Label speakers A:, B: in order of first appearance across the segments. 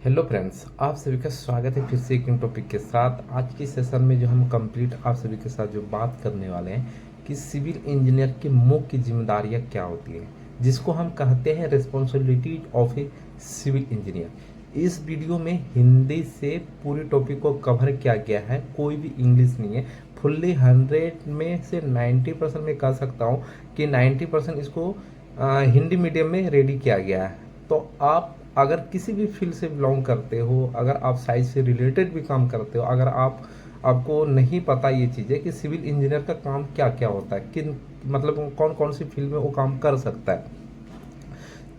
A: Hello friends, आप सभी का स्वागत है फिर से एक न्यू टॉपिक के साथ। आज की सेशन में जो हम कंप्लीट आप सभी के साथ जो बात करने वाले हैं कि सिविल इंजीनियर की मुख्य जिम्मेदारियां क्या होती हैं, जिसको हम कहते हैं responsibility of a civil engineer. इस वीडियो में हिंदी से पूरी टॉपिक को कवर किया गया है, कोई भी इंग्लिश नहीं है। फुल्ली 100 में से 90% मैं कह सकता हूँ कि 90% इसको हिंदी मीडियम में रेडी किया गया है। तो आप अगर किसी भी फील्ड से बिलोंग करते हो, अगर आप साइंस से रिलेटेड भी काम करते हो, अगर आपको नहीं पता ये चीज़ें कि सिविल इंजीनियर का काम क्या क्या होता है, किन मतलब कौन कौन सी फील्ड में वो काम कर सकता है,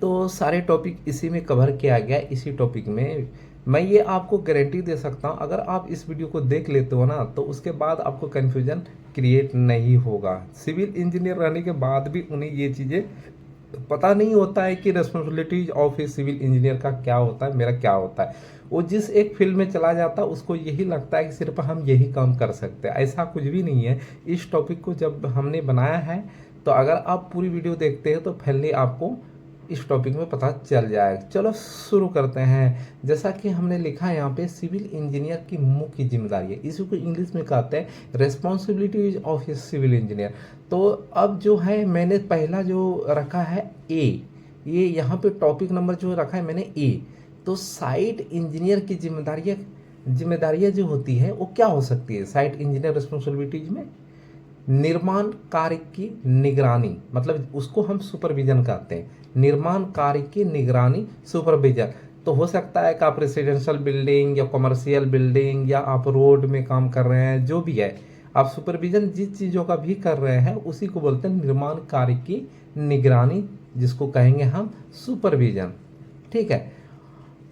A: तो सारे टॉपिक इसी में कवर किया गया है। इसी टॉपिक में मैं ये आपको गारंटी दे सकता हूँ, अगर आप इस वीडियो को देख लेते हो ना, तो उसके बाद आपको कन्फ्यूजन क्रिएट नहीं होगा। सिविल इंजीनियर रहने के बाद भी उन्हें ये चीज़ें पता नहीं होता है कि responsibilities of a civil engineer का क्या होता है, मेरा क्या होता है। वो जिस एक फील्ड में चला जाता है उसको यही लगता है कि सिर्फ हम यही काम कर सकते हैं। ऐसा कुछ भी नहीं है। इस टॉपिक को जब हमने बनाया है, तो अगर आप पूरी वीडियो देखते हैं तो पहले आपको इस टॉपिक में पता चल जाएगा। चलो शुरू करते हैं। जैसा कि हमने लिखा है यहाँ पे, सिविल इंजीनियर की मुख्य जिम्मेदारी है, इसी को इंग्लिश में कहते हैं responsibilities of a civil engineer. तो अब जो है मैंने पहला जो रखा है ए, ये यहाँ पे टॉपिक नंबर जो रखा है मैंने ए। तो साइट इंजीनियर की जिम्मेदारियाँ जो होती है वो क्या हो सकती है साइट इंजीनियर रिस्पॉन्सिबिलिटीज में? निर्माण कार्य की निगरानी, मतलब उसको हम सुपरविजन कहते हैं। निर्माण कार्य की निगरानी, सुपरविजन। तो हो सकता है कि आप रेसिडेंशियल बिल्डिंग या कमर्शियल बिल्डिंग या आप रोड में काम कर रहे हैं, जो भी है आप सुपरविजन जिस चीज़ों का भी कर रहे हैं उसी को बोलते हैं निर्माण कार्य की निगरानी, जिसको कहेंगे हम सुपरविजन। ठीक है।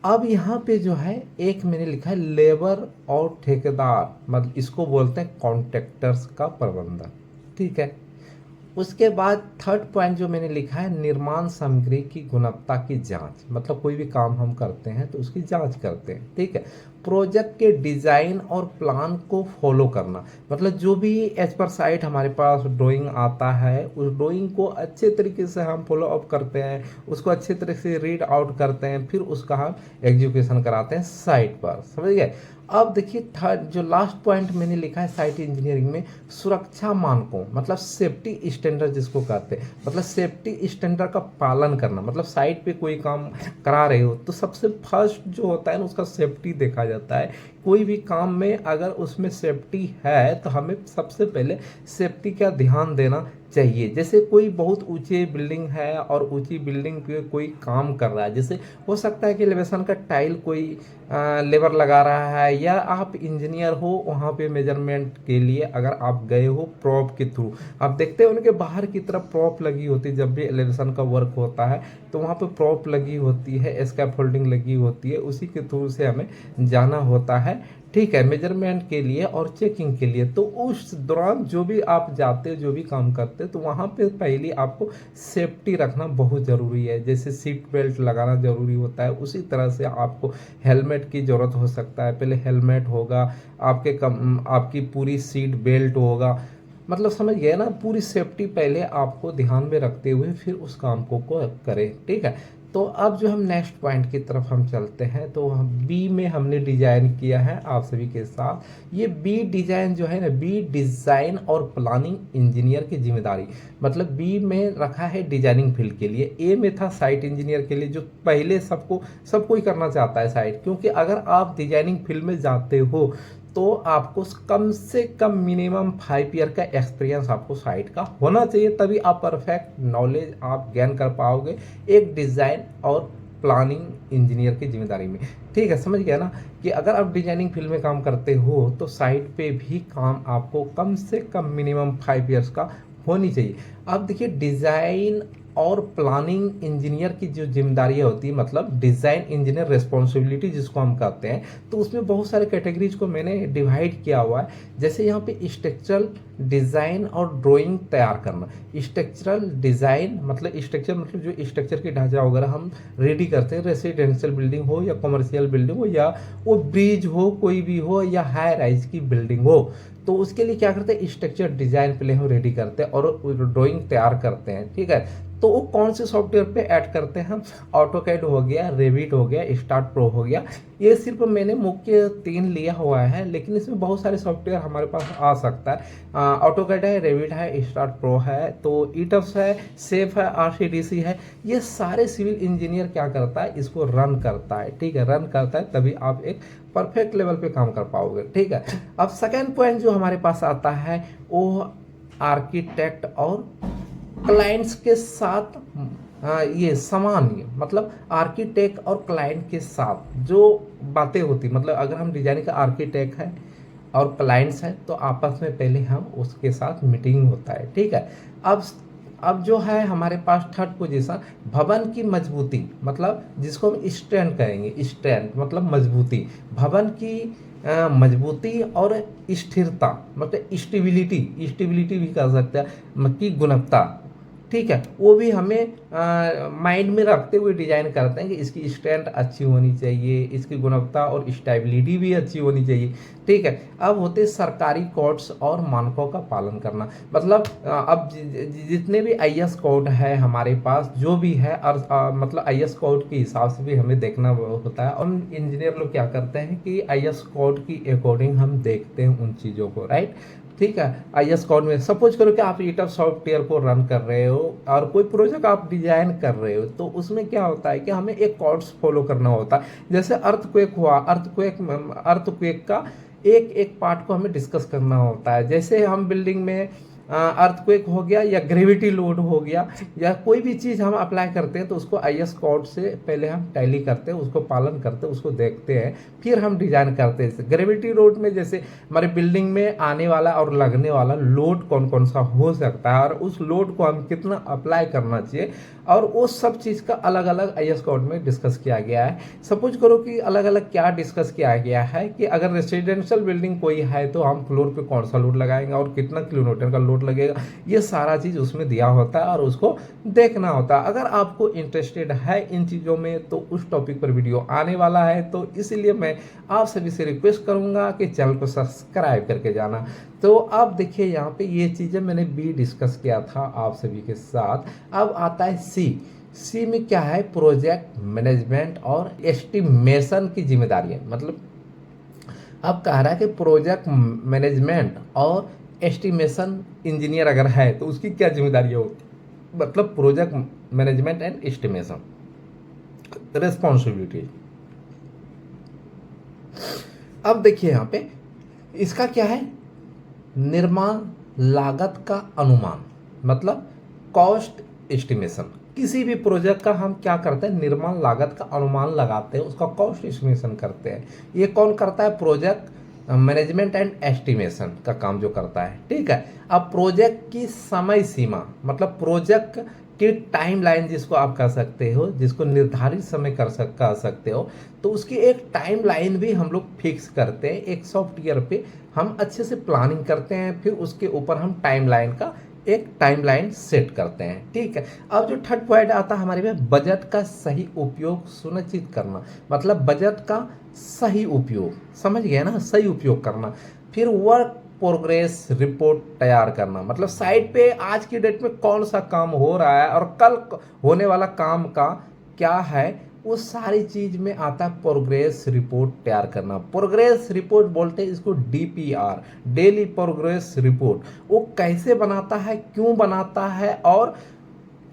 A: अब यहाँ पे जो है एक मैंने लिखा है लेबर और ठेकेदार, मतलब इसको बोलते हैं कॉन्ट्रैक्टर्स का प्रबंधन। ठीक है। उसके बाद थर्ड पॉइंट जो मैंने लिखा है निर्माण सामग्री की गुणवत्ता की जांच, मतलब कोई भी काम हम करते हैं तो उसकी जांच करते हैं। ठीक है। प्रोजेक्ट के डिजाइन और प्लान को फॉलो करना, मतलब जो भी एज पर साइट हमारे पास ड्राइंग आता है उस ड्राइंग को अच्छे तरीके से हम फॉलो अप करते हैं, उसको अच्छे तरीके से रीड आउट करते हैं, फिर उसका हम एग्जीक्यूशन कराते हैं साइट पर। समझ गए। अब देखिए थर्ड जो लास्ट पॉइंट मैंने लिखा है साइट इंजीनियरिंग में, सुरक्षा मानकों, मतलब सेफ्टी स्टैंडर्ड जिसको कहते हैं, मतलब सेफ्टी स्टैंडर्ड का पालन करना। मतलब साइट पे कोई काम करा रहे हो तो सबसे फर्स्ट जो होता है ना उसका सेफ्टी देखा जाता है। कोई भी काम में अगर उसमें सेफ्टी है तो हमें सबसे पहले सेफ्टी का ध्यान देना चाहिए। जैसे कोई बहुत ऊंची बिल्डिंग है और ऊंची बिल्डिंग पे कोई काम कर रहा है, जैसे हो सकता है कि एलिवेशन का टाइल कोई लेबर लगा रहा है, या आप इंजीनियर हो वहाँ पे मेजरमेंट के लिए अगर आप गए हो प्रॉप के थ्रू, आप देखते हो उनके बाहर की तरफ प्रॉप लगी होती है। जब भी एलिवेशन का वर्क होता है तो वहाँ पे प्रॉप लगी होती है, स्कैफोल्डिंग लगी होती है, उसी के थ्रू से हमें जाना होता है। ठीक है, मेजरमेंट के लिए और चेकिंग के लिए। तो उस दौरान जो भी आप जाते हो, जो भी काम करते हो, तो वहाँ पे पहले आपको सेफ्टी रखना बहुत ज़रूरी है। जैसे सीट बेल्ट लगाना ज़रूरी होता है, उसी तरह से आपको हेलमेट की ज़रूरत हो सकता है। पहले हेलमेट होगा, आपकी पूरी सीट बेल्ट होगा, मतलब समझ गए ना, पूरी सेफ्टी पहले आपको ध्यान में रखते हुए फिर उस काम को करें। ठीक है। तो अब जो हम नेक्स्ट पॉइंट की तरफ हम चलते हैं, तो हम बी में हमने डिजाइन किया है आप सभी के साथ। ये बी डिजाइन जो है ना, बी डिजाइन और प्लानिंग इंजीनियर की जिम्मेदारी, मतलब बी में रखा है डिजाइनिंग फील्ड के लिए, ए में था साइट इंजीनियर के लिए, जो पहले सब कोई करना चाहता है साइट, क्योंकि अगर आप डिजाइनिंग फील्ड में जाते हो तो आपको कम से कम मिनिमम 5 ईयर का एक्सपीरियंस आपको साइट का होना चाहिए, तभी आप परफेक्ट नॉलेज आप गेन कर पाओगे एक डिज़ाइन और प्लानिंग इंजीनियर की जिम्मेदारी में। ठीक है, समझ गया ना कि अगर आप डिजाइनिंग फील्ड में काम करते हो तो साइट पे भी काम आपको कम से कम मिनिमम 5 ईयर्स का होनी चाहिए। अब देखिए डिज़ाइन और प्लानिंग इंजीनियर की जो जिम्मेदारियाँ होती है, मतलब डिज़ाइन इंजीनियर रिस्पॉन्सिबिलिटी जिसको हम कहते हैं, तो उसमें बहुत सारे कैटेगरीज को मैंने डिवाइड किया हुआ है। जैसे यहाँ पे स्ट्रक्चरल डिज़ाइन और ड्राइंग तैयार करना। स्ट्रक्चरल डिज़ाइन मतलब स्ट्रक्चर, मतलब जो स्ट्रक्चर की ढांचा वगैरह हम रेडी करते हैं, रेसिडेंशियल बिल्डिंग हो या कमर्शियल बिल्डिंग हो या वो ब्रिज हो, कोई भी हो, या हाई राइज की बिल्डिंग हो, तो उसके लिए क्या करते हैं स्ट्रक्चर डिज़ाइन पहले हम रेडी करते हैं और ड्राइंग तैयार करते हैं। ठीक है। तो वो कौन से सॉफ्टवेयर पे ऐड करते हैं हम? ऑटोकैड हो गया, रेविट हो गया, स्टार्ट प्रो हो गया। ये सिर्फ मैंने मुख्य 3 लिया हुआ है, लेकिन इसमें बहुत सारे सॉफ्टवेयर हमारे पास आ सकता है। ऑटोकैड है, रेविट है, स्टार्ट प्रो है, तो ईटप्स है, सेफ है, आरसीडीसी है। ये सारे सिविल इंजीनियर क्या करता है, इसको रन करता है। ठीक है, रन करता है, तभी आप एक परफेक्ट लेवल पे काम कर पाओगे। ठीक है, अब सेकेंड पॉइंट जो हमारे पास आता है वो आर्किटेक्ट और क्लाइंट्स के साथ ये समान ही, मतलब आर्किटेक्ट और क्लाइंट के साथ जो बातें होती, मतलब अगर हम डिजाइनिंग का आर्किटेक्ट है और क्लाइंट्स है तो आपस में पहले हम उसके साथ मीटिंग होता है। ठीक है, अब जो है हमारे पास थर्ड पोजीशन, भवन की मजबूती, मतलब जिसको हम स्ट्रेंथ कहेंगे, स्ट्रेंथ मतलब मजबूती, भवन की मजबूती और स्थिरता, मतलब स्टेबिलिटी भी कह सकते हैं, की गुणवत्ता। ठीक है, वो भी हमें माइंड में रखते हुए डिजाइन करते हैं कि इसकी स्ट्रेंथ अच्छी होनी चाहिए, इसकी गुणवत्ता और स्टेबिलिटी भी अच्छी होनी चाहिए। ठीक है, अब होते सरकारी कोड्स और मानकों का पालन करना, मतलब अब जितने भी आईएस कोड है हमारे पास जो भी है, और मतलब आईएस कोड के हिसाब से भी हमें देखना होता है। हम इंजीनियर लोग क्या करते हैं कि आईएस कोड की अकॉर्डिंग हम देखते हैं उन चीज़ों को, राइट। ठीक है, आईएस कोड में सपोज करो कि आप ईटअप सॉफ्टवेयर को रन कर रहे हो और कोई प्रोजेक्ट आप डिजाइन कर रहे हो, तो उसमें क्या होता है कि हमें एक कोड्स फॉलो करना होता है। जैसे अर्थक्वेक हुआ, अर्थक्वेक का एक एक पार्ट को हमें डिस्कस करना होता है। जैसे हम बिल्डिंग में अर्थक्वेक हो गया या ग्रेविटी लोड हो गया या कोई भी चीज़ हम अप्लाई करते हैं तो उसको आईएस कोड से पहले हम टैली करते हैं, उसको पालन करते हैं, उसको देखते हैं, फिर हम डिजाइन करते हैं। ग्रेविटी लोड में जैसे हमारे बिल्डिंग में आने वाला और लगने वाला लोड कौन कौन सा हो सकता है और उस लोड को हम कितना अप्लाई करना चाहिए, और वो सब चीज़ का अलग अलग आईएस कोड में डिस्कस किया गया है। सपोज करो कि अलग अलग क्या डिस्कस किया गया है कि अगर रेसिडेंशियल बिल्डिंग कोई है तो हम फ्लोर पे कौन सा लोड लगाएंगे और कितना किलोमीटर का लोड लगेगा, ये सारा चीज़ उसमें दिया होता है और उसको देखना होता है। अगर आपको इंटरेस्टेड है इन चीज़ों में तो उस टॉपिक पर वीडियो आने वाला है, तो इसलिए मैं आप सभी से रिक्वेस्ट करूँगा कि चैनल को सब्सक्राइब करके जाना। तो अब देखिए यहाँ पे ये चीज़ें मैंने भी डिस्कस किया था आप सभी के साथ। अब आता है सी में क्या है, प्रोजेक्ट मैनेजमेंट और एस्टिमेशन की जिम्मेदारी है। मतलब अब कह रहा है कि प्रोजेक्ट मैनेजमेंट और एस्टिमेशन इंजीनियर अगर है तो उसकी क्या जिम्मेदारी होती, मतलब project management and estimation responsibility. अब देखिए यहाँ पे इसका क्या है, निर्माण लागत का अनुमान, मतलब कॉस्ट एस्टिमेशन। किसी भी प्रोजेक्ट का हम क्या करते हैं, निर्माण लागत का अनुमान लगाते हैं, उसका कॉस्ट एस्टिमेशन करते हैं। ये कौन करता है, प्रोजेक्ट मैनेजमेंट एंड एस्टिमेशन का काम जो करता है। ठीक है, अब प्रोजेक्ट की समय सीमा, मतलब प्रोजेक्ट की टाइमलाइन जिसको आप कह सकते हो, जिसको निर्धारित समय कह सकते हो, तो उसकी एक टाइमलाइन भी हम लोग फिक्स करते हैं। एक सॉफ्टवेयर पे हम अच्छे से प्लानिंग करते हैं, फिर उसके ऊपर हम टाइमलाइन का एक टाइमलाइन सेट करते हैं। ठीक है, अब जो थर्ड पॉइंट आता है हमारे में, बजट का सही उपयोग सुनिश्चित करना, मतलब बजट का सही उपयोग, समझ गए ना, सही उपयोग करना। फिर वर्क प्रोग्रेस रिपोर्ट तैयार करना, मतलब साइट पे आज की डेट में कौन सा काम हो रहा है और कल होने वाला काम का क्या है, वो सारी चीज में आता है प्रोग्रेस रिपोर्ट तैयार करना। प्रोग्रेस रिपोर्ट बोलते हैं इसको डीपीआर, डेली प्रोग्रेस रिपोर्ट। वो कैसे बनाता है, क्यों बनाता है और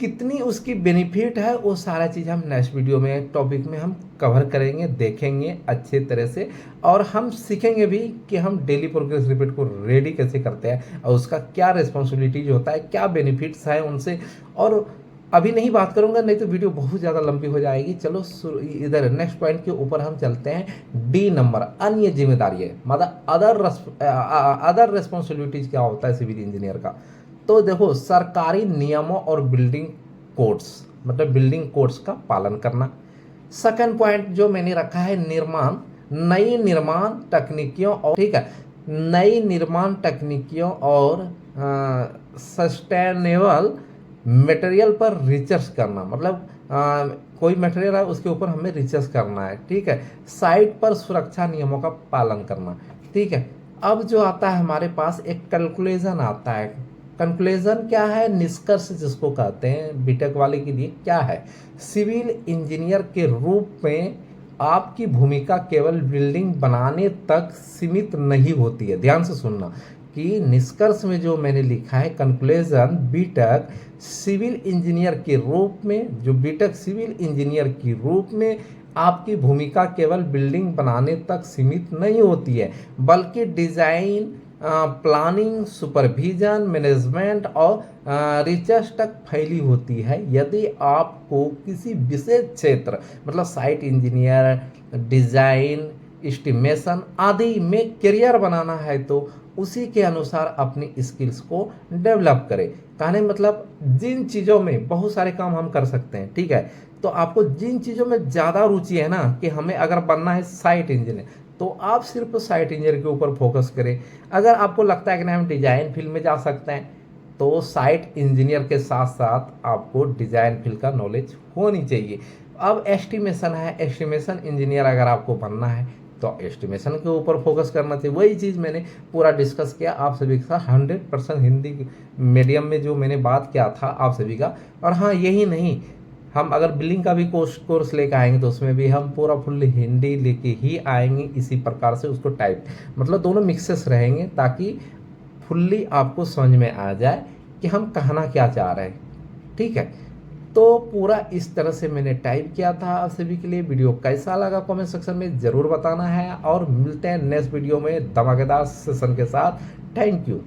A: कितनी उसकी बेनिफिट है, वो सारा चीज़ हम नेक्स्ट वीडियो में टॉपिक में हम कवर करेंगे, देखेंगे अच्छे तरह से, और हम सीखेंगे भी कि हम डेली प्रोग्रेस रिपोर्ट को रेडी कैसे करते हैं और उसका क्या रिस्पॉन्सिबिलिटीज होता है, क्या बेनिफिट्स है उनसे। और अभी नहीं बात करूंगा, नहीं तो वीडियो बहुत ज़्यादा लंबी हो जाएगी। चलो इधर नेक्स्ट पॉइंट के ऊपर हम चलते हैं। डी नंबर, अन्य जिम्मेदारी है, मतलब अदर रिस्पॉन्सिबिलिटीज क्या होता है सिविल इंजीनियर का। तो देखो, सरकारी नियमों और बिल्डिंग कोड्स, मतलब बिल्डिंग कोड्स का पालन करना। सेकंड पॉइंट जो मैंने रखा है, निर्माण, नई निर्माण तकनीकियों और, ठीक है, नई निर्माण तकनीकियों और सस्टेनेबल मटेरियल पर रिसर्च करना, मतलब कोई मटेरियल है उसके ऊपर हमें रिसर्च करना है। ठीक है, साइट पर सुरक्षा नियमों का पालन करना। ठीक है, अब जो आता है हमारे पास एक कैलकुलेशन आता है, कंक्लूजन क्या है, निष्कर्ष जिसको कहते हैं बीटेक वाले के लिए क्या है, सिविल इंजीनियर के रूप में आपकी भूमिका केवल बिल्डिंग बनाने तक सीमित नहीं होती है। ध्यान से सुनना कि निष्कर्ष में जो मैंने लिखा है कंक्लूजन, बीटेक सिविल इंजीनियर के रूप में, जो बीटेक सिविल इंजीनियर के रूप में आपकी भूमिका केवल बिल्डिंग बनाने तक सीमित नहीं होती है, बल्कि डिजाइन, प्लानिंग, सुपरविजन, मैनेजमेंट और रिसर्च तक फैली होती है। यदि आपको किसी विशेष क्षेत्र मतलब साइट इंजीनियर, डिजाइन, एस्टिमेशन आदि में करियर बनाना है तो उसी के अनुसार अपनी स्किल्स को डेवलप करें। कहने मतलब जिन चीज़ों में बहुत सारे काम हम कर सकते हैं, ठीक है, तो आपको जिन चीज़ों में ज़्यादा रुचि है ना, कि हमें अगर बनना है साइट इंजीनियर, तो आप सिर्फ साइट इंजीनियर के ऊपर फोकस करें। अगर आपको लगता है कि नहीं हम डिजाइन फील्ड में जा सकते हैं, तो साइट इंजीनियर के साथ साथ आपको डिजाइन फील्ड का नॉलेज होनी चाहिए। अब एस्टिमेशन है, एस्टिमेशन इंजीनियर अगर आपको बनना है तो एस्टिमेशन के ऊपर फोकस करना चाहिए। वही चीज़ मैंने पूरा डिस्कस किया आप सभी के साथ 100% हिंदी मीडियम में जो मैंने बात किया था आप सभी का। और हाँ, यही नहीं, हम अगर बिलिंग का भी कोर्स लेकर आएंगे तो उसमें भी हम पूरा फुल हिंदी लेके ही आएंगे। इसी प्रकार से उसको टाइप मतलब दोनों मिक्सेस रहेंगे ताकि फुल्ली आपको समझ में आ जाए कि हम कहना क्या चाह रहे हैं, ठीक है। तो पूरा इस तरह से मैंने टाइप किया था आप सभी के लिए। वीडियो कैसा लगा कमेंट सेक्शन में ज़रूर बताना है, और मिलते हैं नेक्स्ट वीडियो में धमाकेदार सेशन के साथ। Thank you.